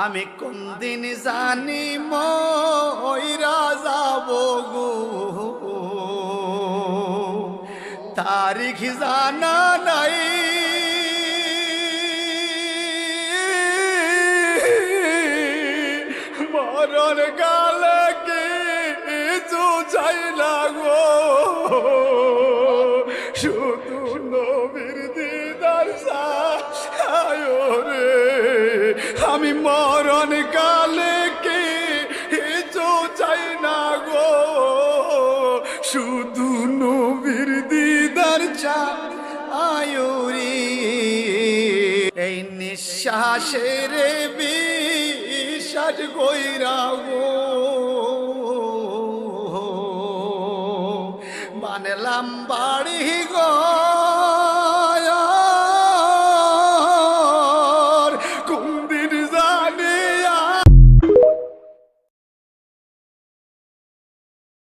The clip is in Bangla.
আমি কোন দিন জানি মইরা যাব গো, তারিখ জানা নাই। মরণ গালে কিছু চাই না গো, শুধু নবীর দিদার চাই রে। আমি মরণ কালে কিছু চাই না গো, শুধু নবীর দিদার চাই রে। এই নিঃশ্বাসের বিশ্বাস কইরা গো বানলাম বাড়ি গো